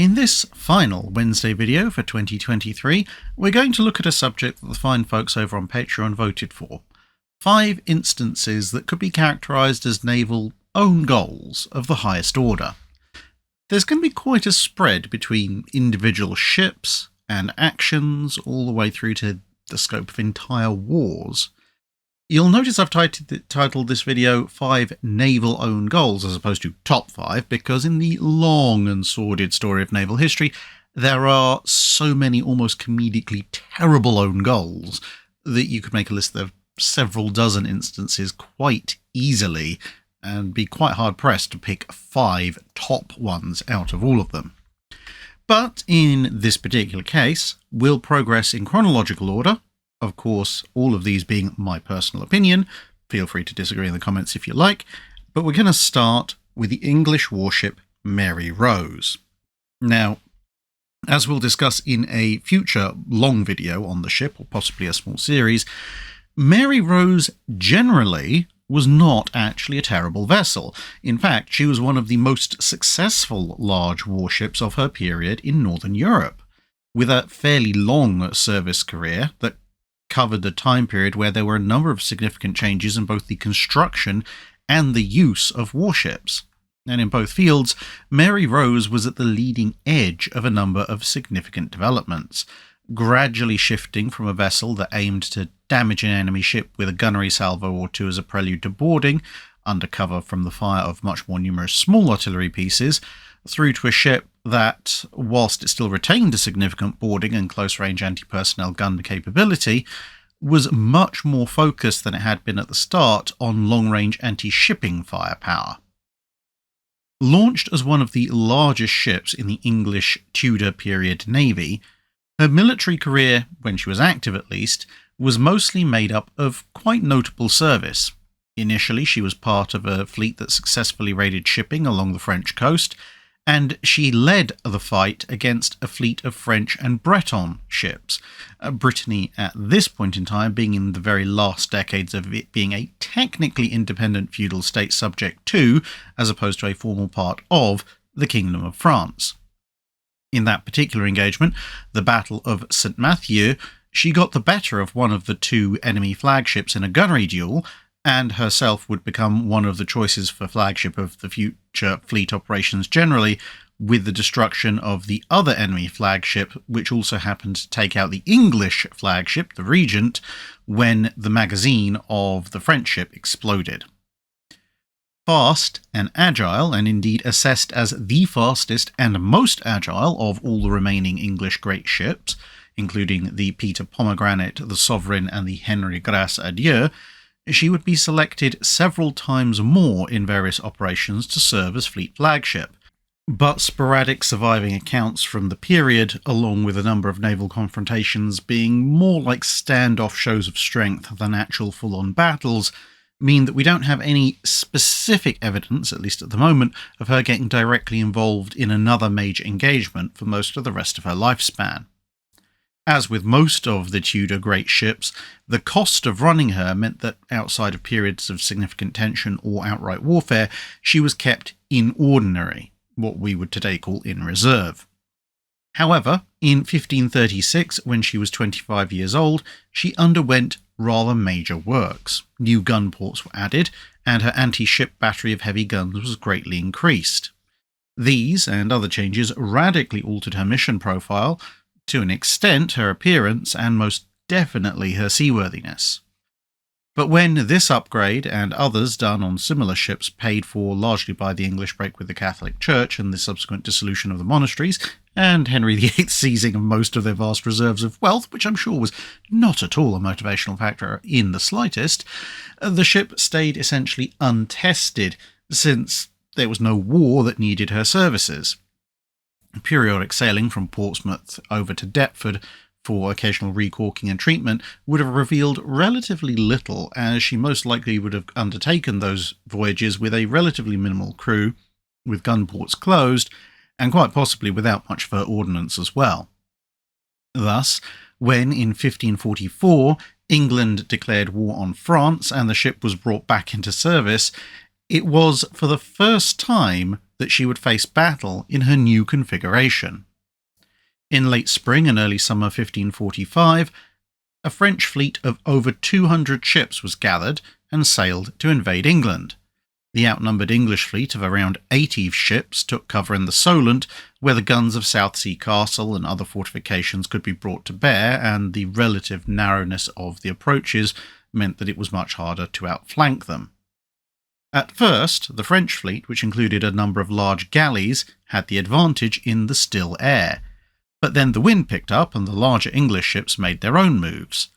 In this final Wednesday video for 2023, we're going to look at a subject that the fine folks over on Patreon voted for. 5 instances that could be characterised as naval own goals of the highest order. There's going to be quite a spread between individual ships and actions all the way through to the scope of entire wars. You'll notice I've titled this video 5 Naval Own Goals as opposed to Top 5 because in the long and sordid story of naval history there are so many almost comedically terrible own goals that you could make a list of several dozen instances quite easily and be quite hard-pressed to pick 5 top ones out of all of them. But in this particular case, we'll progress in chronological order. Of course, all of these being my personal opinion. Feel free to disagree in the comments if you like. But we're going to start with the English warship Mary Rose. Now, as we'll discuss in a future long video on the ship, or possibly a small series, Mary Rose generally was not actually a terrible vessel. In fact, she was one of the most successful large warships of her period in Northern Europe, with a fairly long service career that covered the time period where there were a number of significant changes in both the construction and the use of warships. And in both fields, Mary Rose was at the leading edge of a number of significant developments, gradually shifting from a vessel that aimed to damage an enemy ship with a gunnery salvo or two as a prelude to boarding, under cover from the fire of much more numerous small artillery pieces, through to a ship that, whilst it still retained a significant boarding and close-range anti-personnel gun capability, was much more focused than it had been at the start on long-range anti-shipping firepower. Launched as one of the largest ships in the English Tudor period navy, her military career, when she was active at least, was mostly made up of quite notable service. Initially, she was part of a fleet that successfully raided shipping along the French coast, and she led the fight against a fleet of French and Breton ships, Brittany at this point in time being in the very last decades of it being a technically independent feudal state subject to, as opposed to a formal part of, the Kingdom of France. In that particular engagement, the Battle of St. Mathieu, she got the better of one of the 2 enemy flagships in a gunnery duel, and herself would become one of the choices for flagship of the future fleet operations generally, with the destruction of the other enemy flagship, which also happened to take out the English flagship, the Regent, when the magazine of the French ship exploded. Fast and agile, and indeed assessed as the fastest and most agile of all the remaining English great ships, including the Peter Pomegranate, the Sovereign, and the Henry Grace Adieu, she would be selected several times more in various operations to serve as fleet flagship. But sporadic surviving accounts from the period, along with a number of naval confrontations being more like standoff shows of strength than actual full-on battles, mean that we don't have any specific evidence, at least at the moment, of her getting directly involved in another major engagement for most of the rest of her lifespan. As with most of the Tudor great ships, the cost of running her meant that outside of periods of significant tension or outright warfare, she was kept in ordinary, what we would today call in reserve. However, in 1536, when she was 25 years old, she underwent rather major works. New gun ports were added, and her anti-ship battery of heavy guns was greatly increased. These and other changes radically altered her mission profile, to an extent her appearance, and most definitely her seaworthiness. But when this upgrade and others done on similar ships paid for largely by the English break with the Catholic Church and the subsequent dissolution of the monasteries, and Henry VIII's seizing of most of their vast reserves of wealth, which I'm sure was not at all a motivational factor in the slightest, the ship stayed essentially untested, since there was no war that needed her services. Periodic sailing from Portsmouth over to Deptford for occasional recorking and treatment would have revealed relatively little, as she most likely would have undertaken those voyages with a relatively minimal crew, with gun ports closed, and quite possibly without much of her ordnance as well. Thus, when in 1544 England declared war on France and the ship was brought back into service, it was for the first time that she would face battle in her new configuration. In late spring and early summer 1545, a French fleet of over 200 ships was gathered and sailed to invade England. The outnumbered English fleet of around 80 ships took cover in the Solent, where the guns of Southsea Castle and other fortifications could be brought to bear, and the relative narrowness of the approaches meant that it was much harder to outflank them. At first, the French fleet, which included a number of large galleys, had the advantage in the still air. But then the wind picked up and the larger English ships made their own moves.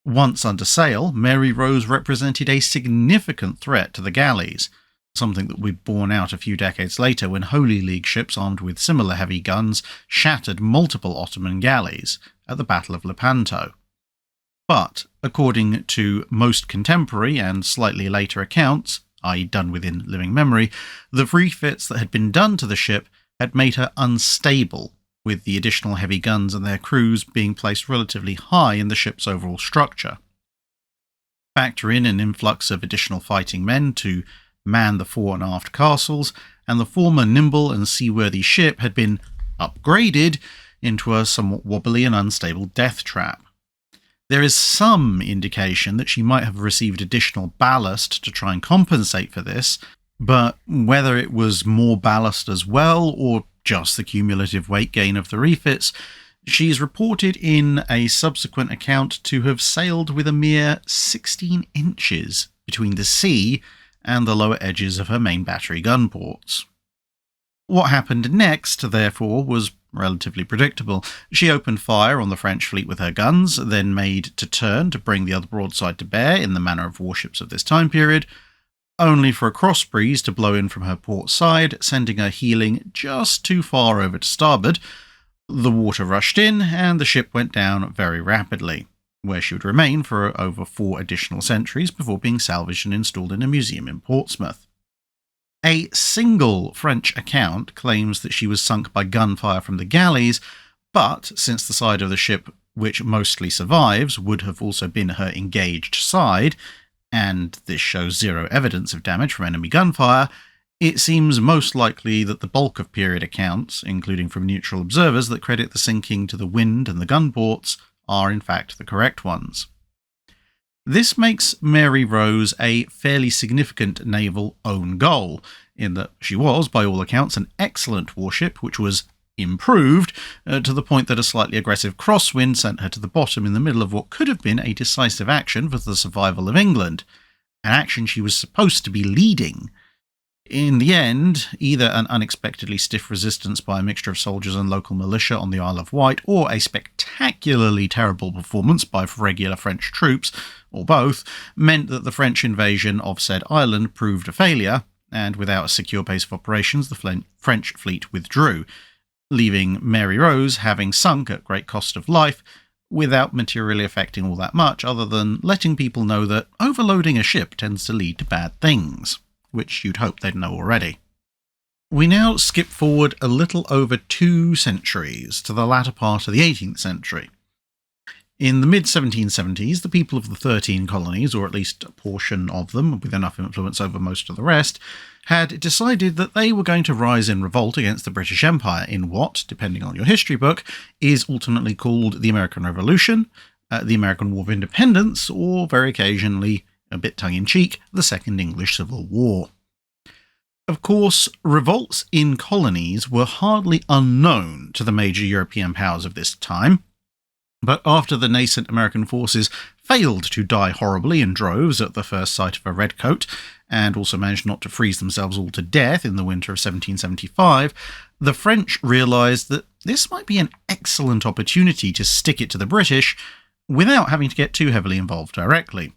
Once under sail, Mary Rose represented a significant threat to the galleys, something that would be borne out a few decades later when Holy League ships armed with similar heavy guns shattered multiple Ottoman galleys at the Battle of Lepanto. But, according to most contemporary and slightly later accounts, i.e. done within living memory, the refits that had been done to the ship had made her unstable, with the additional heavy guns and their crews being placed relatively high in the ship's overall structure. Factor in an influx of additional fighting men to man the fore and aft castles, and the former nimble and seaworthy ship had been upgraded into a somewhat wobbly and unstable death trap. There is some indication that she might have received additional ballast to try and compensate for this, but whether it was more ballast as well or just the cumulative weight gain of the refits, she is reported in a subsequent account to have sailed with a mere 16 inches between the sea and the lower edges of her main battery gun ports. What happened next, therefore, was relatively predictable. She opened fire on the French fleet with her guns, then made to turn to bring the other broadside to bear in the manner of warships of this time period, only for a cross breeze to blow in from her port side, sending her heeling just too far over to starboard. The water rushed in, and the ship went down very rapidly, where she would remain for over 4 additional centuries before being salvaged and installed in a museum in Portsmouth. A single French account claims that she was sunk by gunfire from the galleys, but since the side of the ship which mostly survives would have also been her engaged side, and this shows zero evidence of damage from enemy gunfire, it seems most likely that the bulk of period accounts, including from neutral observers that credit the sinking to the wind and the gun ports, are in fact the correct ones. This makes Mary Rose a fairly significant naval own goal, in that she was, by all accounts, an excellent warship which was improved to the point that a slightly aggressive crosswind sent her to the bottom in the middle of what could have been a decisive action for the survival of England, an action she was supposed to be leading. In the end, either an unexpectedly stiff resistance by a mixture of soldiers and local militia on the Isle of Wight, or a spectacularly terrible performance by regular French troops, or both, meant that the French invasion of said island proved a failure, and without a secure base of operations, the French fleet withdrew, leaving Mary Rose having sunk at great cost of life, without materially affecting all that much other than letting people know that overloading a ship tends to lead to bad things, which you'd hope they'd know already. We now skip forward a little over 2 centuries to the latter part of the 18th century. In the mid-1770s, the people of the 13 colonies, or at least a portion of them with enough influence over most of the rest, had decided that they were going to rise in revolt against the British Empire in what, depending on your history book, is ultimately called the American Revolution, the American War of Independence, or very occasionally, a bit tongue-in-cheek, the Second English Civil War. Of course, revolts in colonies were hardly unknown to the major European powers of this time, but after the nascent American forces failed to die horribly in droves at the first sight of a redcoat, and also managed not to freeze themselves all to death in the winter of 1775, the French realised that this might be an excellent opportunity to stick it to the British without having to get too heavily involved directly.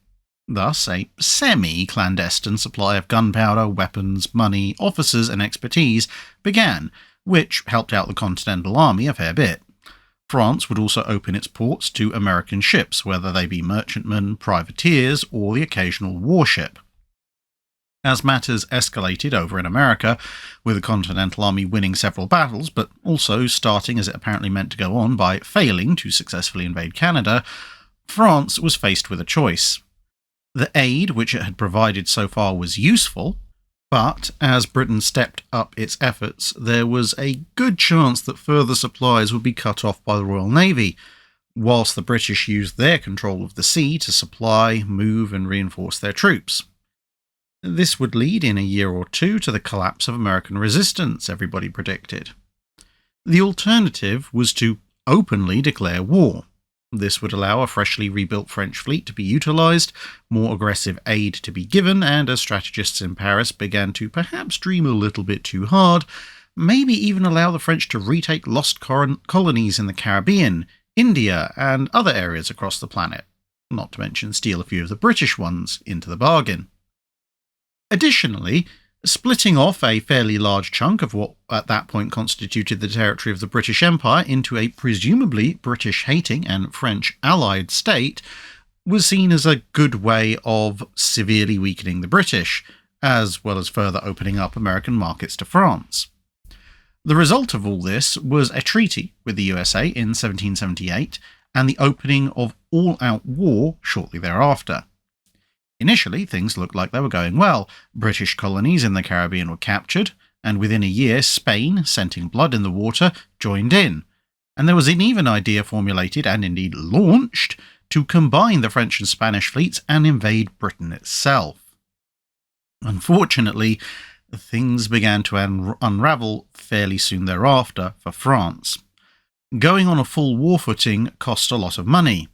Thus, a semi-clandestine supply of gunpowder, weapons, money, officers and expertise began, which helped out the Continental Army a fair bit. France would also open its ports to American ships, whether they be merchantmen, privateers, or the occasional warship. As matters escalated over in America, with the Continental Army winning several battles, but also starting as it apparently meant to go on by failing to successfully invade Canada, France was faced with a choice. The aid which it had provided so far was useful, But as Britain stepped up its efforts, there was a good chance that further supplies would be cut off by the Royal Navy, whilst the British used their control of the sea to supply, move and reinforce their troops. This would lead in a year or two to the collapse of American resistance, everybody predicted. The alternative was to openly declare war. This would allow a freshly rebuilt French fleet to be utilised, more aggressive aid to be given, and as strategists in Paris began to perhaps dream a little bit too hard, maybe even allow the French to retake lost colonies in the Caribbean, India, and other areas across the planet, not to mention steal a few of the British ones into the bargain. Additionally, splitting off a fairly large chunk of what at that point constituted the territory of the British Empire into a presumably British-hating and French-allied state was seen as a good way of severely weakening the British, as well as further opening up American markets to France. The result of all this was a treaty with the USA in 1778 and the opening of all-out war shortly thereafter. Initially, things looked like they were going well. British colonies in the Caribbean were captured, and within a year Spain, scenting blood in the water, joined in. And there was an even idea formulated, and indeed launched, to combine the French and Spanish fleets and invade Britain itself. Unfortunately, things began to unravel fairly soon thereafter for France. Going on a full war footing cost a lot of money.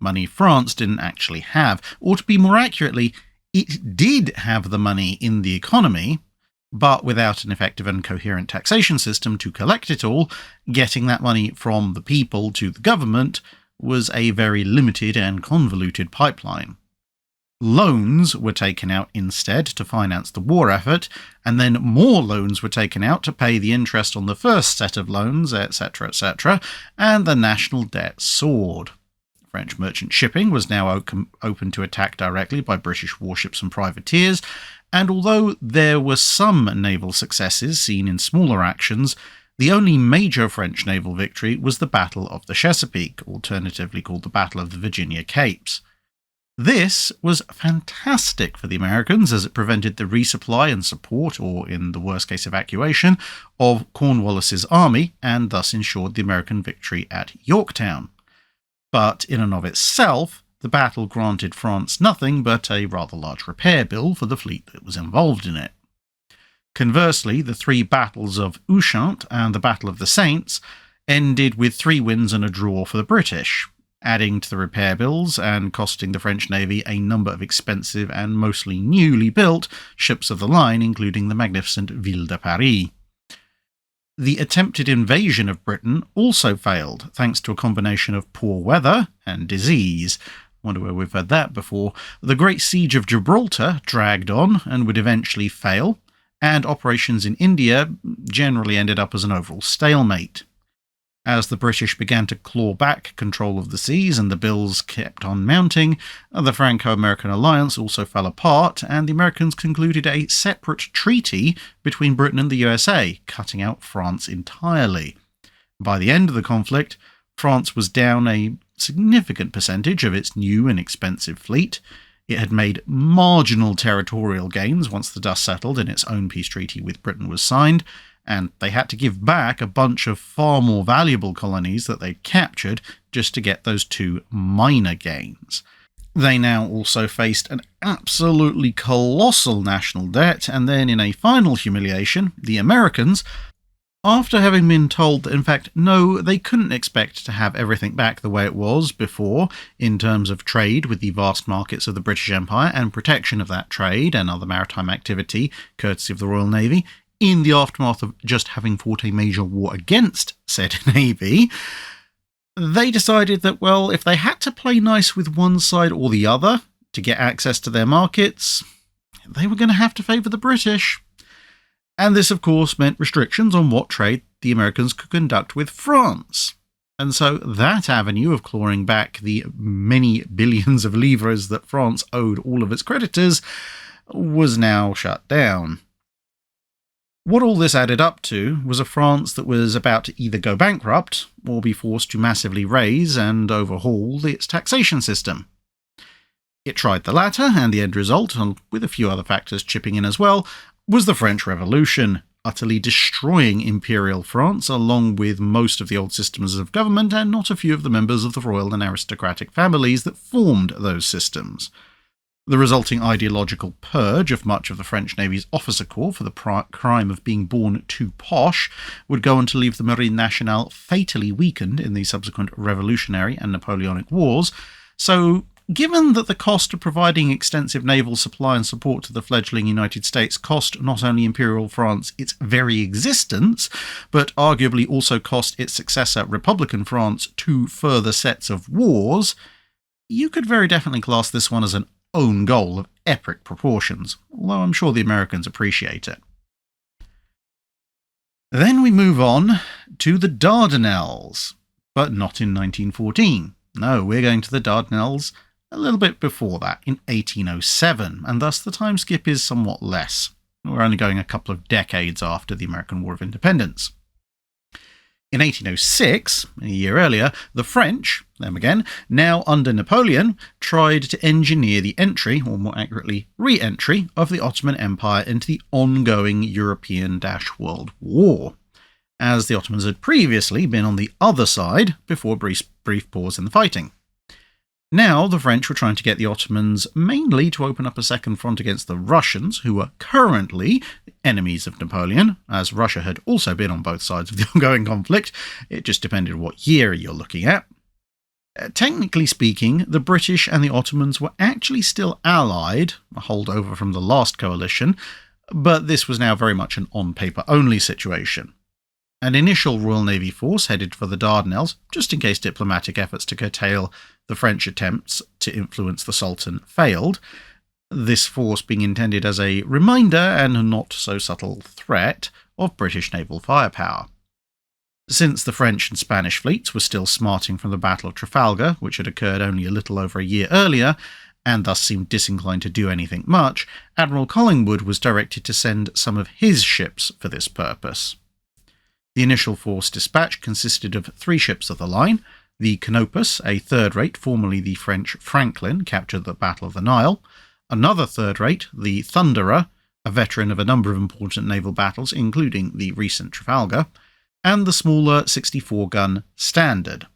Money France didn't actually have, or to be more accurately, it did have the money in the economy, but without an effective and coherent taxation system to collect it all, getting that money from the people to the government was a very limited and convoluted pipeline. Loans were taken out instead to finance the war effort, and then more loans were taken out to pay the interest on the first set of loans, etc., and the national debt soared. French merchant shipping was now open to attack directly by British warships and privateers, and although there were some naval successes seen in smaller actions, the only major French naval victory was the Battle of the Chesapeake, alternatively called the Battle of the Virginia Capes. This was fantastic for the Americans as it prevented the resupply and support, or in the worst case evacuation, of Cornwallis's army, and thus ensured the American victory at Yorktown. But in and of itself, the battle granted France nothing but a rather large repair bill for the fleet that was involved in it. Conversely, the three battles of Ushant and the Battle of the Saints ended with 3 wins and a draw for the British, adding to the repair bills and costing the French Navy a number of expensive and mostly newly built ships of the line, including the magnificent Ville de Paris. The attempted invasion of Britain also failed, thanks to a combination of poor weather and disease. I wonder where we've heard that before. The Great Siege of Gibraltar dragged on and would eventually fail, and operations in India generally ended up as an overall stalemate. As the British began to claw back control of the seas and the bills kept on mounting, the Franco-American alliance also fell apart, and the Americans concluded a separate treaty between Britain and the USA, cutting out France entirely. By the end of the conflict, France was down a significant percentage of its new and expensive fleet. It had made marginal territorial gains once the dust settled and its own peace treaty with Britain was signed, and they had to give back a bunch of far more valuable colonies that they'd captured just to get those 2 minor gains. They now also faced an absolutely colossal national debt, and then in a final humiliation, the Americans, after having been told that in fact no, they couldn't expect to have everything back the way it was before in terms of trade with the vast markets of the British Empire and protection of that trade and other maritime activity courtesy of the Royal Navy, in the aftermath of just having fought a major war against said navy, they decided that, well, if they had to play nice with one side or the other to get access to their markets, they were going to have to favour the British. And this, of course, meant restrictions on what trade the Americans could conduct with France. And so that avenue of clawing back the many billions of livres that France owed all of its creditors was now shut down. What all this added up to was a France that was about to either go bankrupt or be forced to massively raise and overhaul its taxation system. It tried the latter, and the end result, with a few other factors chipping in as well, was the French Revolution, utterly destroying Imperial France along with most of the old systems of government and not a few of the members of the royal and aristocratic families that formed those systems. The resulting ideological purge of much of the French Navy's officer corps for the crime of being born too posh would go on to leave the Marine Nationale fatally weakened in the subsequent Revolutionary and Napoleonic Wars. So, given that the cost of providing extensive naval supply and support to the fledgling United States cost not only Imperial France its very existence, but arguably also cost its successor Republican France 2 further sets of wars, you could very definitely class this one as an own goal of epic proportions, although I'm sure the Americans appreciate it. Then we move on to the Dardanelles, but not in 1914. No, we're going to the Dardanelles a little bit before that, in 1807, and thus the time skip is somewhat less. We're only going a couple of decades after the American War of Independence. In 1806, a year earlier, the French, them again, now under Napoleon, tried to engineer the entry, or more accurately, re-entry, of the Ottoman Empire into the ongoing European-World War, as the Ottomans had previously been on the other side before a brief pause in the fighting. Now, the French were trying to get the Ottomans mainly to open up a second front against the Russians, who were currently enemies of Napoleon, as Russia had also been on both sides of the ongoing conflict. It just depended what year you're looking at. Technically speaking, the British and the Ottomans were actually still allied, a holdover from the last coalition, but this was now very much an on-paper-only situation. An initial Royal Navy force headed for the Dardanelles, just in case diplomatic efforts to curtail the French attempts to influence the Sultan failed, this force being intended as a reminder and not so subtle threat of British naval firepower. Since the French and Spanish fleets were still smarting from the Battle of Trafalgar, which had occurred only a little over a year earlier, and thus seemed disinclined to do anything much, Admiral Collingwood was directed to send some of his ships for this purpose. The initial force dispatch consisted of 3 ships of the line: the Canopus, a third-rate, formerly the French Franklin, captured at the Battle of the Nile; another third-rate, the Thunderer, a veteran of a number of important naval battles, including the recent Trafalgar; and the smaller 64-gun Standard.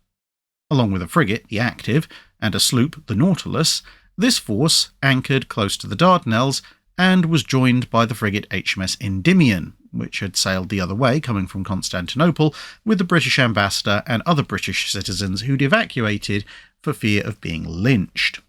Along with a frigate, the Active, and a sloop, the Nautilus, this force anchored close to the Dardanelles and was joined by the frigate HMS Endymion, which had sailed the other way, coming from Constantinople, with the British ambassador and other British citizens who'd evacuated for fear of being lynched.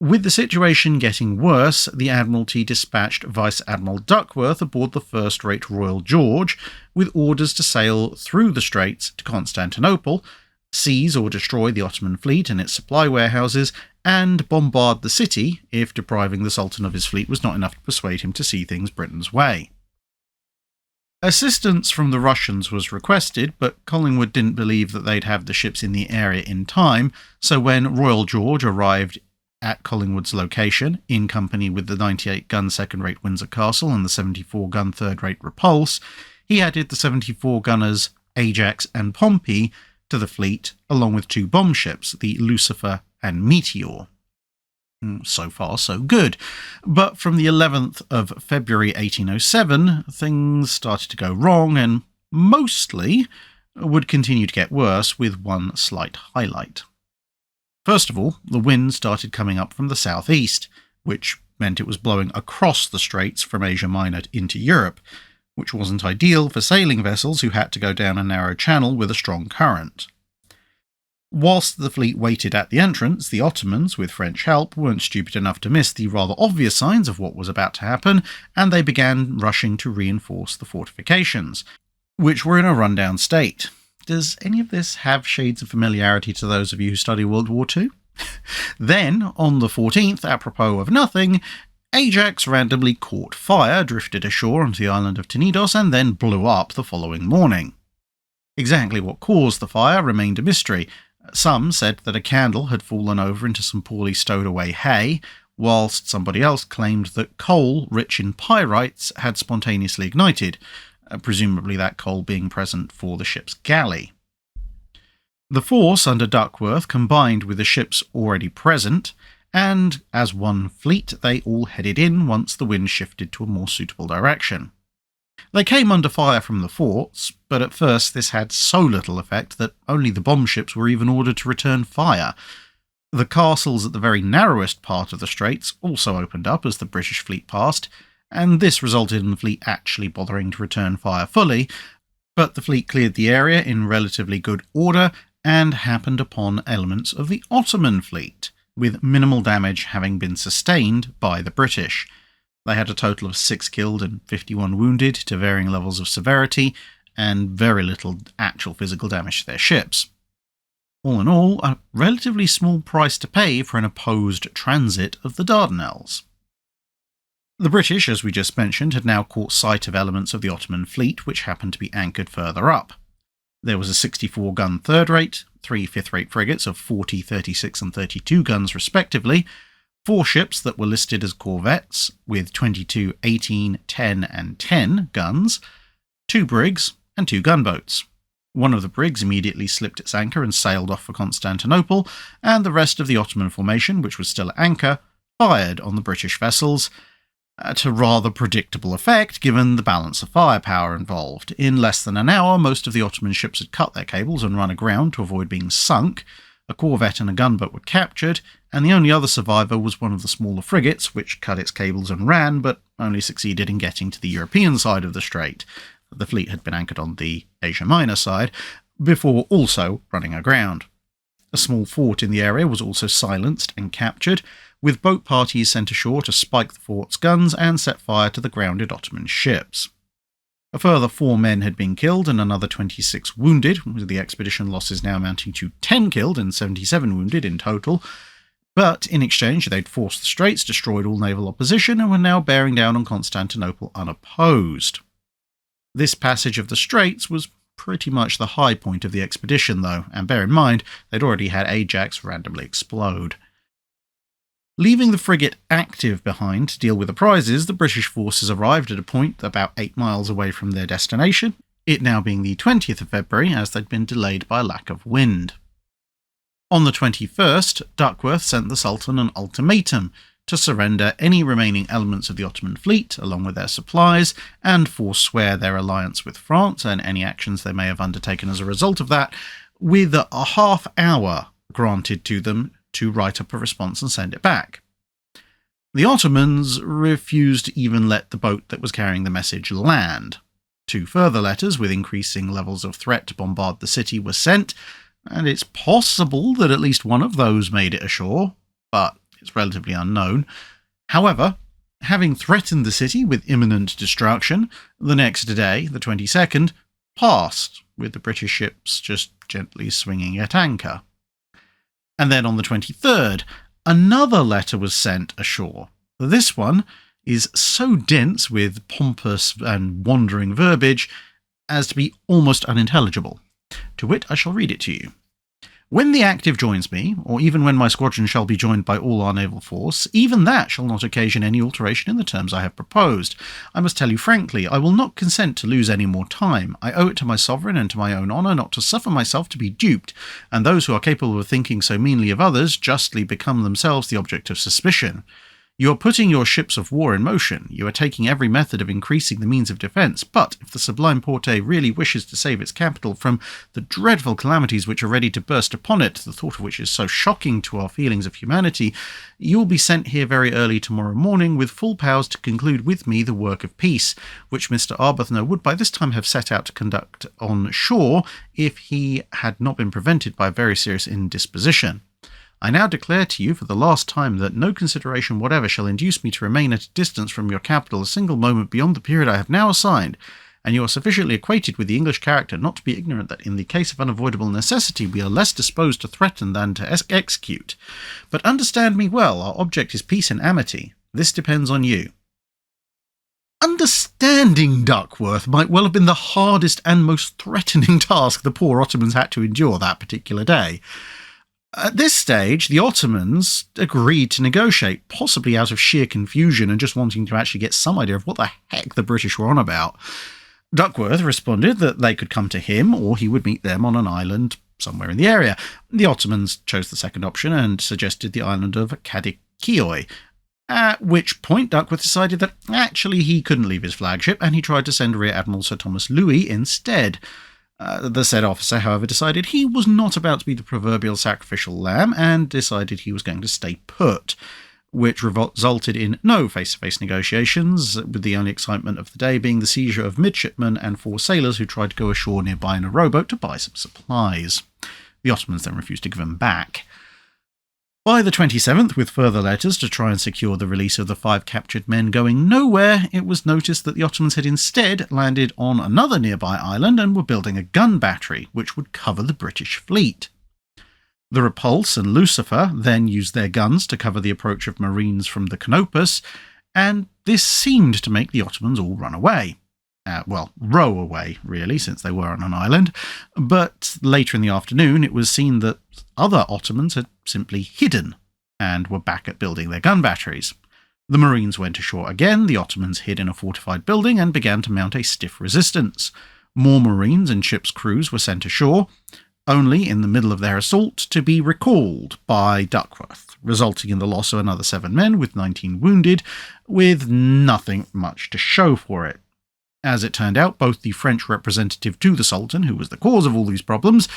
With the situation getting worse, the Admiralty dispatched Vice Admiral Duckworth aboard the first-rate Royal George, with orders to sail through the Straits to Constantinople, seize or destroy the Ottoman fleet and its supply warehouses, and bombard the city if depriving the Sultan of his fleet was not enough to persuade him to see things Britain's way. Assistance from the Russians was requested, but Collingwood didn't believe that they'd have the ships in the area in time, so when Royal George arrived at Collingwood's location, in company with the 98-gun second-rate Windsor Castle and the 74-gun third-rate Repulse, he added the 74-gunners Ajax and Pompey to the fleet, along with 2 bomb ships, the Lucifer and Meteor. So far, so good. But from the 11th of February 1807, things started to go wrong and mostly would continue to get worse, with one slight highlight. First of all, the wind started coming up from the southeast, which meant it was blowing across the straits from Asia Minor into Europe, which wasn't ideal for sailing vessels who had to go down a narrow channel with a strong current. Whilst the fleet waited at the entrance, the Ottomans, with French help, weren't stupid enough to miss the rather obvious signs of what was about to happen, and they began rushing to reinforce the fortifications, which were in a rundown state. Does any of this have shades of familiarity to those of you who study World War II? Then, on the 14th, apropos of nothing, Ajax randomly caught fire, drifted ashore onto the island of Tenedos, and then blew up the following morning. Exactly what caused the fire remained a mystery. Some said that a candle had fallen over into some poorly stowed away hay, whilst somebody else claimed that coal rich in pyrites had spontaneously ignited, presumably that coal being present for the ship's galley. The force under Duckworth combined with the ships already present, and as one fleet they all headed in once the wind shifted to a more suitable direction. They came under fire from the forts, but at first this had so little effect that only the bomb ships were even ordered to return fire. The castles at the very narrowest part of the straits also opened up as the British fleet passed, and this resulted in the fleet actually bothering to return fire fully, but the fleet cleared the area in relatively good order and happened upon elements of the Ottoman fleet, with minimal damage having been sustained by the British. They had a total of 6 killed and 51 wounded to varying levels of severity, and very little actual physical damage to their ships. All in all, a relatively small price to pay for an opposed transit of the Dardanelles. The British, as we just mentioned, had now caught sight of elements of the Ottoman fleet which happened to be anchored further up. There was a 64-gun third rate, 3 fifth-rate frigates of 40, 36 and 32 guns respectively, 4 ships that were listed as corvettes with 22, 18, 10 and 10 guns, 2 brigs and 2 gunboats. One of the brigs immediately slipped its anchor and sailed off for Constantinople, and the rest of the Ottoman formation, which was still at anchor, fired on the British vessels, to rather predictable effect given the balance of firepower involved. In less than an hour, most of the Ottoman ships had cut their cables and run aground to avoid being sunk. A corvette and a gunboat were captured, and the only other survivor was one of the smaller frigates, which cut its cables and ran, but only succeeded in getting to the European side of the strait. The fleet had been anchored on the Asia Minor side, before also running aground. A small fort in the area was also silenced and captured, with boat parties sent ashore to spike the fort's guns and set fire to the grounded Ottoman ships. A further 4 men had been killed and another 26 wounded, with the expedition losses now amounting to 10 killed and 77 wounded in total. But in exchange, they'd forced the straits, destroyed all naval opposition, and were now bearing down on Constantinople unopposed. This passage of the straits was pretty much the high point of the expedition, though, and bear in mind, they'd already had Ajax randomly explode. Leaving the frigate active behind to deal with the prizes, the British forces arrived at a point about 8 miles away from their destination, it now being the 20th of February, as they'd been delayed by a lack of wind. On the 21st, Duckworth sent the Sultan an ultimatum to surrender any remaining elements of the Ottoman fleet, along with their supplies, and forswear their alliance with France and any actions they may have undertaken as a result of that, with a half hour granted to them to write up a response and send it back. The Ottomans refused to even let the boat that was carrying the message land. 2 further letters with increasing levels of threat to bombard the city were sent, and it's possible that at least one of those made it ashore, but it's relatively unknown. However, having threatened the city with imminent destruction, the next day, the 22nd, passed, with the British ships just gently swinging at anchor. And then on the 23rd, another letter was sent ashore. This one is so dense with pompous and wandering verbiage as to be almost unintelligible. To wit, I shall read it to you. When the active joins me, or even when my squadron shall be joined by all our naval force, even that shall not occasion any alteration in the terms I have proposed. I must tell you frankly, I will not consent to lose any more time. I owe it to my sovereign and to my own honour not to suffer myself to be duped, and those who are capable of thinking so meanly of others justly become themselves the object of suspicion. You are putting your ships of war in motion, you are taking every method of increasing the means of defence, but if the sublime Porte really wishes to save its capital from the dreadful calamities which are ready to burst upon it, the thought of which is so shocking to our feelings of humanity, you will be sent here very early tomorrow morning with full powers to conclude with me the work of peace, which Mr. Arbuthnot would by this time have set out to conduct on shore if he had not been prevented by a very serious indisposition. I now declare to you for the last time that no consideration whatever shall induce me to remain at a distance from your capital a single moment beyond the period I have now assigned, and you are sufficiently acquainted with the English character not to be ignorant that in the case of unavoidable necessity we are less disposed to threaten than to execute. But understand me well, our object is peace and amity. This depends on you. Understanding Duckworth might well have been the hardest and most threatening task the poor Ottomans had to endure that particular day. At this stage, the Ottomans agreed to negotiate, possibly out of sheer confusion and just wanting to actually get some idea of what the heck the British were on about. Duckworth responded that they could come to him or he would meet them on an island somewhere in the area. The Ottomans chose the second option and suggested the island of Pentakill, at which point Duckworth decided that actually he couldn't leave his flagship, and he tried to send Rear Admiral Sir Thomas Louis instead. The said officer, however, decided he was not about to be the proverbial sacrificial lamb and decided he was going to stay put, which resulted in no face-to-face negotiations, with the only excitement of the day being the seizure of midshipmen and 4 sailors who tried to go ashore nearby in a rowboat to buy some supplies. The Ottomans then refused to give them back. By the 27th, with further letters to try and secure the release of the 5 captured men going nowhere, it was noticed that the Ottomans had instead landed on another nearby island and were building a gun battery, which would cover the British fleet. The Repulse and Lucifer then used their guns to cover the approach of Marines from the Canopus, and this seemed to make the Ottomans all run away. Row away, really, since they were on an island. But later in the afternoon, it was seen that other Ottomans had simply hidden and were back at building their gun batteries. The Marines went ashore again, the Ottomans hid in a fortified building and began to mount a stiff resistance. More Marines and ships' crews were sent ashore, only in the middle of their assault to be recalled by Duckworth, resulting in the loss of another 7 men with 19 wounded, with nothing much to show for it. As it turned out, both the French representative to the Sultan, who was the cause of all these problems,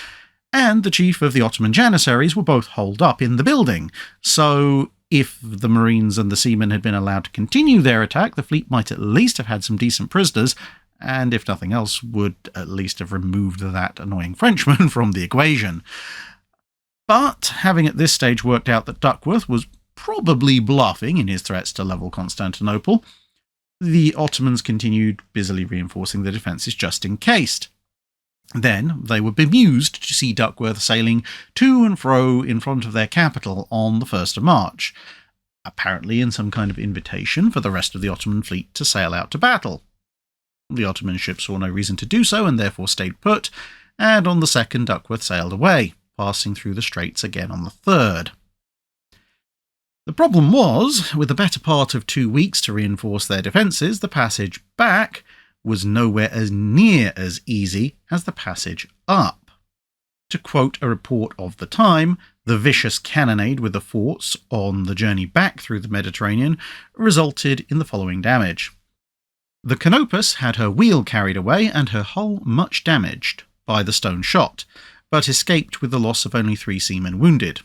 and the chief of the Ottoman Janissaries were both holed up in the building. So if the Marines and the seamen had been allowed to continue their attack, the fleet might at least have had some decent prisoners, and if nothing else, would at least have removed that annoying Frenchman from the equation. But having at this stage worked out that Duckworth was probably bluffing in his threats to level Constantinople, the Ottomans continued busily reinforcing the defences just in case. Then they were bemused to see Duckworth sailing to and fro in front of their capital on the 1st of March, apparently in some kind of invitation for the rest of the Ottoman fleet to sail out to battle. The Ottoman ships saw no reason to do so and therefore stayed put, and on the 2nd Duckworth sailed away, passing through the straits again on the 3rd. The problem was, with the better part of 2 weeks to reinforce their defences, the passage back was nowhere as near as easy as the passage up. To quote a report of the time, the vicious cannonade with the forts on the journey back through the Mediterranean resulted in the following damage. The Canopus had her wheel carried away and her hull much damaged by the stone shot, but escaped with the loss of only 3 seamen wounded.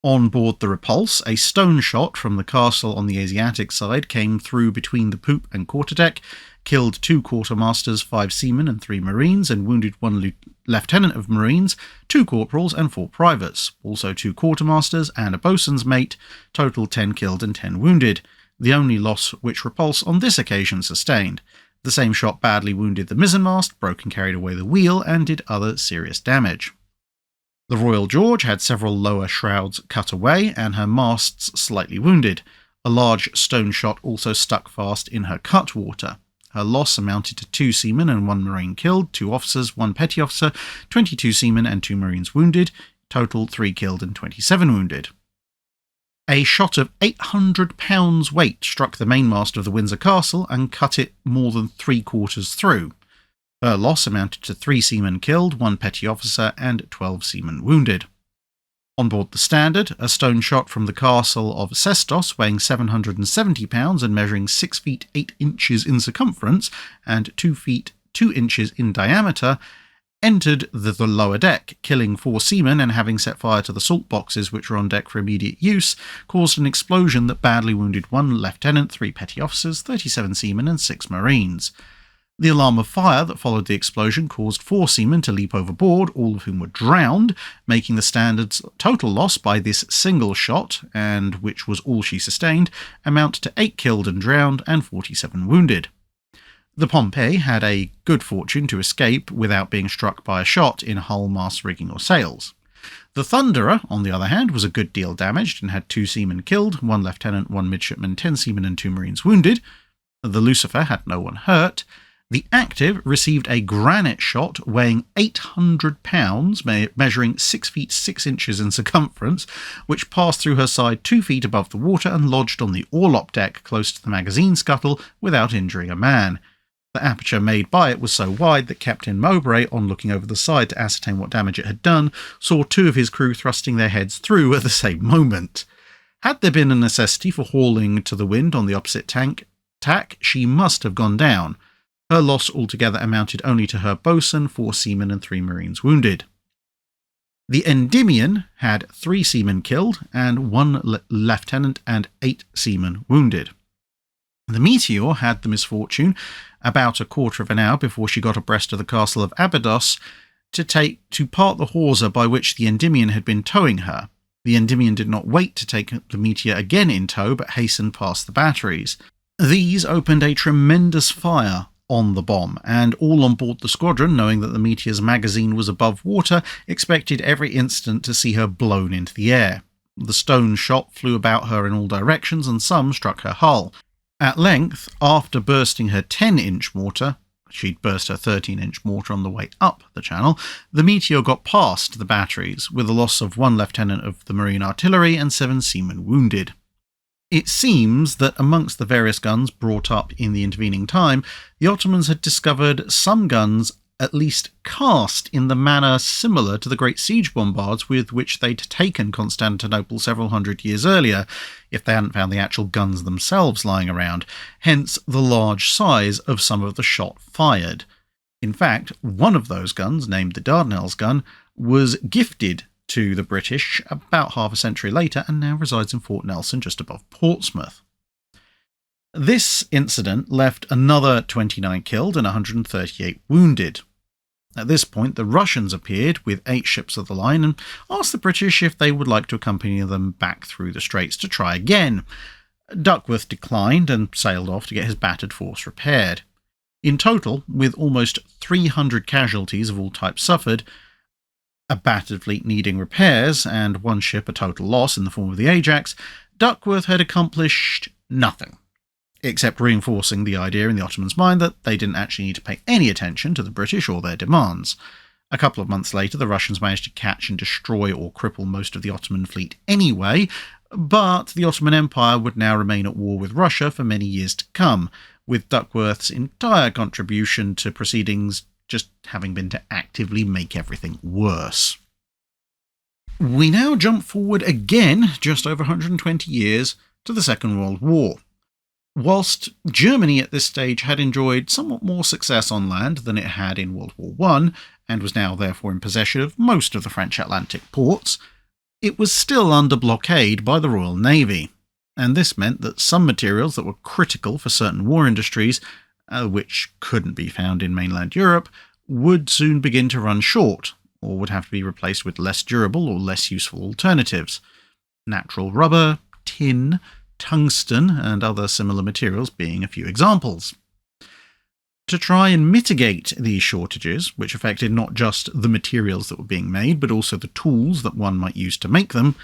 On board the Repulse, a stone shot from the castle on the Asiatic side came through between the poop and quarterdeck, killed 2 quartermasters, 5 seamen and 3 marines, and wounded 1 lieutenant of marines, 2 corporals and 4 privates, also 2 quartermasters and a boatswain's mate, total 10 killed and 10 wounded, the only loss which Repulse on this occasion sustained. The same shot badly wounded the mizzenmast, broke and carried away the wheel, and did other serious damage. The Royal George had several lower shrouds cut away and her masts slightly wounded. A large stone shot also stuck fast in her cutwater. Her loss amounted to 2 seamen and 1 marine killed, 2 officers, 1 petty officer, 22 seamen and 2 marines wounded, total 3 killed and 27 wounded. A shot of 800 pounds weight struck the mainmast of the Windsor Castle and cut it more than 3/4 through. Her loss amounted to 3 seamen killed, 1 petty officer, and 12 seamen wounded. On board the Standard, a stone shot from the castle of Sestos, weighing 770 pounds and measuring 6 feet 8 inches in circumference and 2 feet 2 inches in diameter, entered the lower deck, killing 4 seamen and, having set fire to the salt boxes which were on deck for immediate use, caused an explosion that badly wounded 1 lieutenant, 3 petty officers, 37 seamen and 6 marines. The alarm of fire that followed the explosion caused 4 seamen to leap overboard, all of whom were drowned, making the Standard's total loss by this single shot, and which was all she sustained, amount to 8 killed and drowned and 47 wounded. The Pompey had a good fortune to escape without being struck by a shot in hull, mast, rigging or sails. The Thunderer, on the other hand, was a good deal damaged and had 2 seamen killed, 1 lieutenant, 1 midshipman, 10 seamen and 2 marines wounded. The Lucifer had no one hurt. The Active received a granite shot weighing 800 pounds, measuring 6 feet 6 inches in circumference, which passed through her side 2 feet above the water and lodged on the orlop deck close to the magazine scuttle without injuring a man. The aperture made by it was so wide that Captain Mowbray, on looking over the side to ascertain what damage it had done, saw two of his crew thrusting their heads through at the same moment. Had there been a necessity for hauling to the wind on the opposite tack, she must have gone down. Her loss altogether amounted only to her boatswain, 4 seamen and 3 marines wounded. The Endymion had 3 seamen killed and 1 lieutenant and 8 seamen wounded. The Meteor had the misfortune, about a quarter of an hour before she got abreast of the castle of Abydos, to part the hawser by which the Endymion had been towing her. The Endymion did not wait to take the Meteor again in tow, but hastened past the batteries. These opened a tremendous fire on the bomb, and all on board the squadron, knowing that the Meteor's magazine was above water, expected every instant to see her blown into the air. The stone shot flew about her in all directions, and some struck her hull. At length, after bursting her 10-inch mortar, she'd burst her 13-inch mortar on the way up the channel, the Meteor got past the batteries, with the loss of 1 lieutenant of the marine artillery and 7 seamen wounded. It seems that amongst the various guns brought up in the intervening time, the Ottomans had discovered some guns at least cast in the manner similar to the great siege bombards with which they'd taken Constantinople several hundred years earlier, if they hadn't found the actual guns themselves lying around, hence the large size of some of the shot fired. In fact, one of those guns, named the Dardenelles gun, was gifted to the British about half a century later and now resides in Fort Nelson just above Portsmouth. This incident left another 29 killed and 138 wounded. At this point, the Russians appeared with 8 ships of the line and asked the British if they would like to accompany them back through the straits to try again. Duckworth declined and sailed off to get his battered force repaired. In total, with almost 300 casualties of all types suffered, a battered fleet needing repairs, and 1 ship a total loss in the form of the Ajax, Duckworth had accomplished nothing, except reinforcing the idea in the Ottomans' mind that they didn't actually need to pay any attention to the British or their demands. A couple of months later, the Russians managed to catch and destroy or cripple most of the Ottoman fleet anyway, but the Ottoman Empire would now remain at war with Russia for many years to come, with Duckworth's entire contribution to proceedings just having been to actively make everything worse. We now jump forward again, just over 120 years, to the Second World War. Whilst Germany at this stage had enjoyed somewhat more success on land than it had in World War I, and was now therefore in possession of most of the French Atlantic ports, it was still under blockade by the Royal Navy, and this meant that some materials that were critical for certain war industries, which couldn't be found in mainland Europe, would soon begin to run short, or would have to be replaced with less durable or less useful alternatives. Natural rubber, tin, tungsten, and other similar materials being a few examples. To try and mitigate these shortages, which affected not just the materials that were being made, but also the tools that one might use to make them,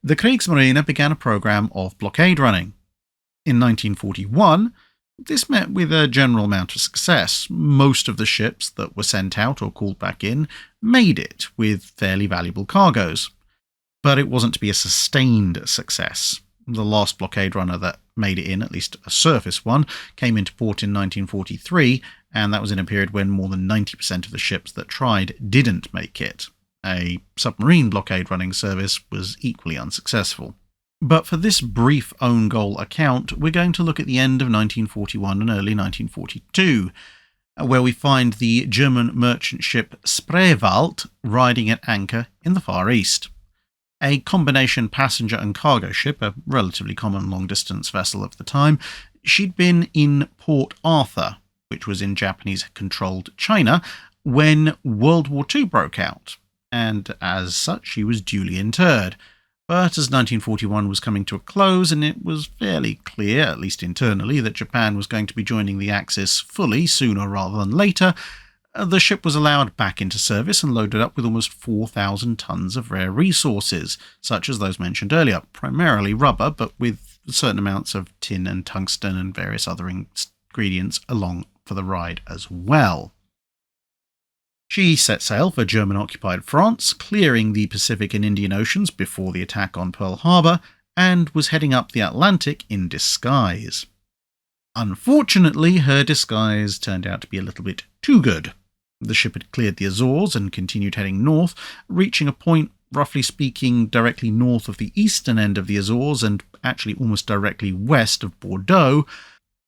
the Kriegsmarine began a program of blockade running. In 1941, this met with a general amount of success. Most of the ships that were sent out or called back in made it with fairly valuable cargoes. But it wasn't to be a sustained success. The last blockade runner that made it in, at least a surface one, came into port in 1943, and that was in a period when more than 90% of the ships that tried didn't make it. A submarine blockade running service was equally unsuccessful. But for this brief own goal account, we're going to look at the end of 1941 and early 1942, where we find the German merchant ship Spreevald riding at anchor in the Far East. A combination passenger and cargo ship, a relatively common long-distance vessel of the time, she'd been in Port Arthur, which was in Japanese-controlled China, when World War II broke out, and as such she was duly interred. But as 1941 was coming to a close, and it was fairly clear, at least internally, that Japan was going to be joining the Axis fully sooner rather than later, the ship was allowed back into service and loaded up with almost 4,000 tons of rare resources, such as those mentioned earlier, primarily rubber, but with certain amounts of tin and tungsten and various other ingredients along for the ride as well. She set sail for German-occupied France, clearing the Pacific and Indian Oceans before the attack on Pearl Harbor, and was heading up the Atlantic in disguise. Unfortunately, her disguise turned out to be a little bit too good. The ship had cleared the Azores and continued heading north, reaching a point, roughly speaking, directly north of the eastern end of the Azores and actually almost directly west of Bordeaux,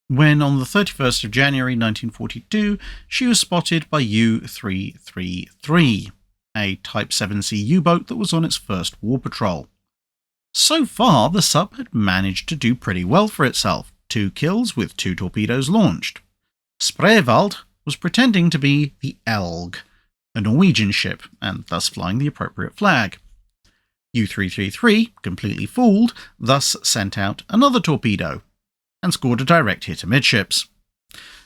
when on the 31st of January 1942 she was spotted by U-333, a Type 7C U-boat that was on its first war patrol. So far, the sub had managed to do pretty well for itself, 2 kills with 2 torpedoes launched. Spreevald was pretending to be the Elg, a Norwegian ship, and thus flying the appropriate flag. U-333, completely fooled, thus sent out another torpedo, and scored a direct hit amidships.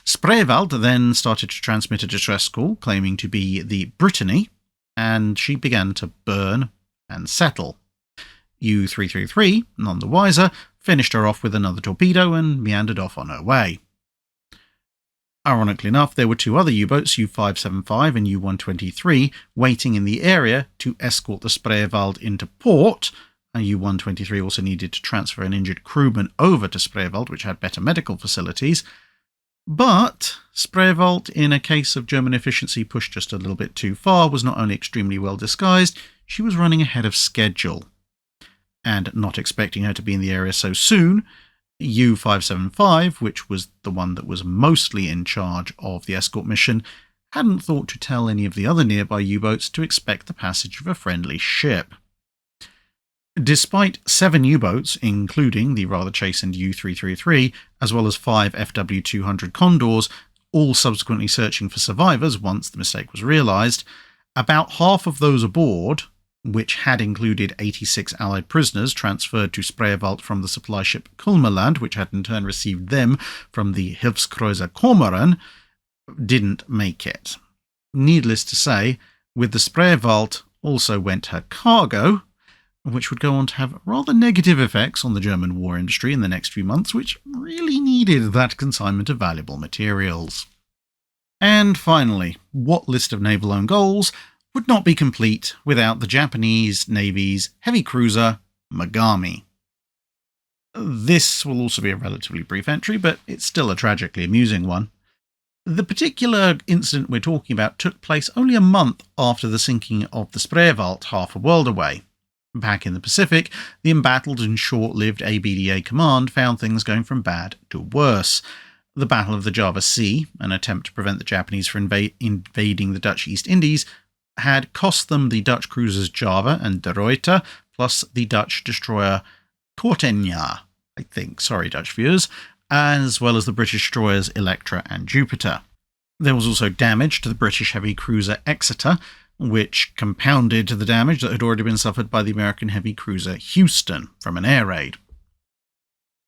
Spreevald then started to transmit a distress call, claiming to be the Brittany, and she began to burn and settle. U-333, none the wiser, finished her off with another torpedo and meandered off on her way. Ironically enough, there were 2 other U-boats, U-575 and U-123, waiting in the area to escort the Spreevald into port. U-123 also needed to transfer an injured crewman over to Spreevald, which had better medical facilities. But Spreevald, in a case of German efficiency pushed just a little bit too far, was not only extremely well disguised, she was running ahead of schedule. And not expecting her to be in the area so soon, U-575, which was the one that was mostly in charge of the escort mission, hadn't thought to tell any of the other nearby U-boats to expect the passage of a friendly ship. Despite 7 U-boats, including the rather chastened U-333, as well as 5 FW-200 Condors, all subsequently searching for survivors once the mistake was realised, about half of those aboard, which had included 86 Allied prisoners transferred to Spreevald from the supply ship Kulmerland, which had in turn received them from the Hilfskreuzer Kormoran, didn't make it. Needless to say, with the Spreevald also went her cargo, which would go on to have rather negative effects on the German war industry in the next few months, which really needed that consignment of valuable materials. And finally, what list of naval own goals would not be complete without the Japanese Navy's heavy cruiser, Mogami. This will also be a relatively brief entry, but it's still a tragically amusing one. The particular incident we're talking about took place only a month after the sinking of the Spreevald, half a world away. Back in the Pacific, the embattled and short-lived ABDA command found things going from bad to worse. The Battle of the Java Sea, an attempt to prevent the Japanese from invading the Dutch East Indies, had cost them the Dutch cruisers Java and De Ruyter, plus the Dutch destroyer Kortenja, I think, sorry Dutch viewers, as well as the British destroyers Electra and Jupiter. There was also damage to the British heavy cruiser Exeter, which compounded the damage that had already been suffered by the American heavy cruiser Houston from an air raid.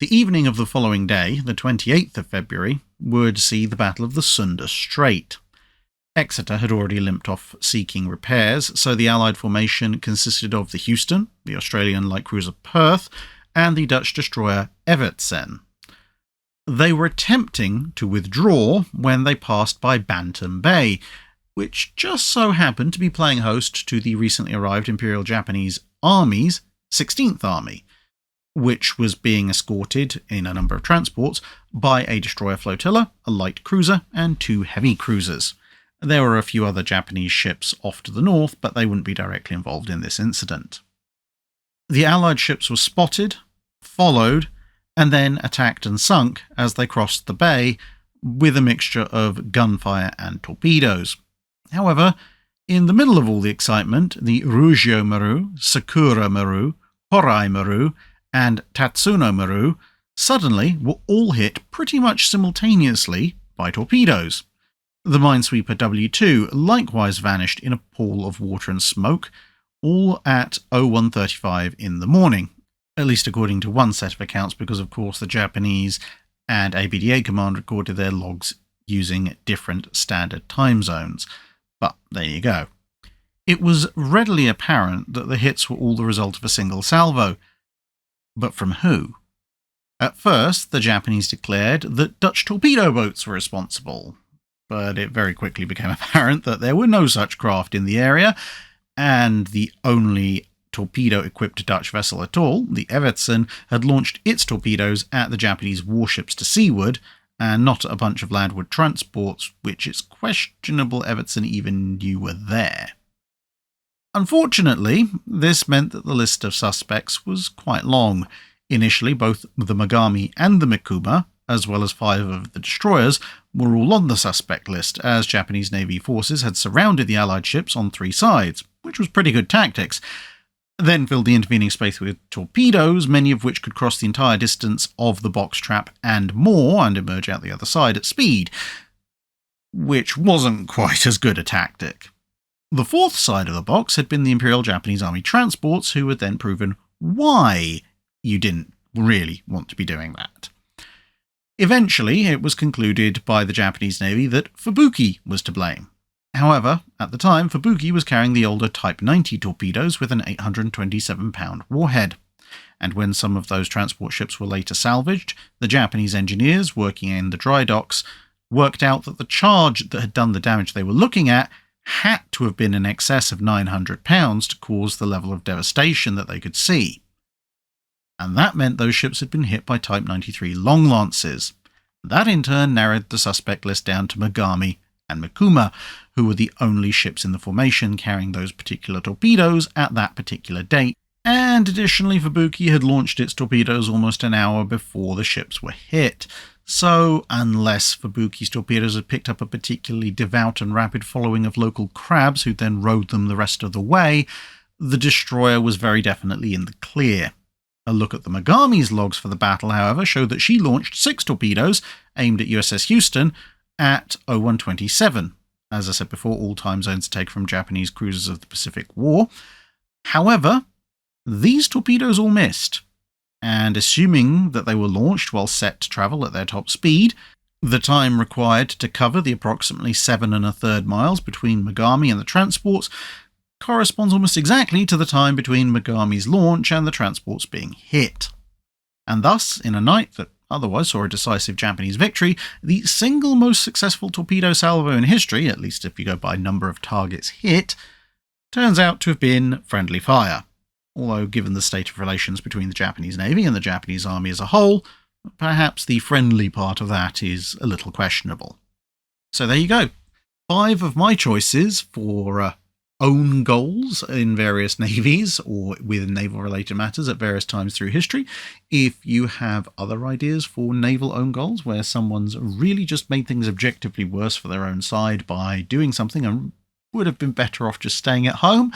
The evening of the following day, the 28th of February, would see the Battle of the Sunda Strait. Exeter had already limped off seeking repairs, so the Allied formation consisted of the Houston, the Australian light cruiser Perth, and the Dutch destroyer Evertsen. They were attempting to withdraw when they passed by Bantam Bay, which just so happened to be playing host to the recently arrived Imperial Japanese Army's 16th Army, which was being escorted in a number of transports by a destroyer flotilla, a light cruiser, and 2 heavy cruisers. There were a few other Japanese ships off to the north, but they wouldn't be directly involved in this incident. The Allied ships were spotted, followed, and then attacked and sunk as they crossed the bay with a mixture of gunfire and torpedoes. However, in the middle of all the excitement, the Rugio Maru, Sakura Maru, Horai Maru, and Tatsuno Maru suddenly were all hit pretty much simultaneously by torpedoes. The minesweeper W2 likewise vanished in a pool of water and smoke, all at 01:35 in the morning, at least according to one set of accounts, because of course the Japanese and ABDA command recorded their logs using different standard time zones. But there you go. It was readily apparent that the hits were all the result of a single salvo. But from who? At first, the Japanese declared that Dutch torpedo boats were responsible, but it very quickly became apparent that there were no such craft in the area, and the only torpedo-equipped Dutch vessel at all, the Evertsen, had launched its torpedoes at the Japanese warships to seaward, and not a bunch of landward transports, which it's questionable Everton even knew were there. Unfortunately, this meant that the list of suspects was quite long. Initially, both the Mogami and the Mikuma, as well as 5 of the destroyers, were all on the suspect list, as Japanese Navy forces had surrounded the Allied ships on 3 sides, which was pretty good tactics. Then filled the intervening space with torpedoes, many of which could cross the entire distance of the box trap and more, and emerge out the other side at speed, which wasn't quite as good a tactic. The 4th side of the box had been the Imperial Japanese Army transports, who had then proven why you didn't really want to be doing that. Eventually, it was concluded by the Japanese Navy that Fubuki was to blame. However, at the time, Fubuki was carrying the older Type 90 torpedoes with an 827-pound warhead, and when some of those transport ships were later salvaged, the Japanese engineers working in the dry docks worked out that the charge that had done the damage they were looking at had to have been in excess of 900 pounds to cause the level of devastation that they could see. And that meant those ships had been hit by Type 93 long lances. That in turn narrowed the suspect list down to Mogami and Mikuma, who were the only ships in the formation carrying those particular torpedoes at that particular date, and additionally Fubuki had launched its torpedoes almost an hour before the ships were hit. So, unless Fubuki's torpedoes had picked up a particularly devout and rapid following of local crabs who then rode them the rest of the way, the destroyer was very definitely in the clear. A look at the Mogami's logs for the battle, however, showed that she launched 6 torpedoes aimed at USS Houston at 0127. As I said before, all time zones take from Japanese cruisers of the Pacific War. However, these torpedoes all missed, and assuming that they were launched while set to travel at their top speed, the time required to cover the approximately 7 1/3 miles between Mogami and the transports corresponds almost exactly to the time between Mogami's launch and the transports being hit. And thus, in a night that otherwise saw a decisive Japanese victory, the single most successful torpedo salvo in history, at least if you go by number of targets hit, turns out to have been friendly fire. Although, given the state of relations between the Japanese Navy and the Japanese Army as a whole, perhaps the friendly part of that is a little questionable. So there you go. 5 of my choices for own goals in various navies or with naval-related matters at various times through history. If you have other ideas for naval own goals where someone's really just made things objectively worse for their own side by doing something and would have been better off just staying at home,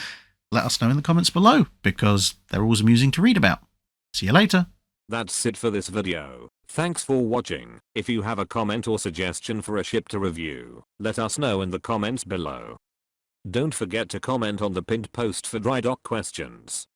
let us know in the comments below, because they're always amusing to read about. See you later. That's it for this video. Thanks for watching. If you have a comment or suggestion for a ship to review, let us know in the comments below. Don't forget to comment on the pinned post for dry dock questions.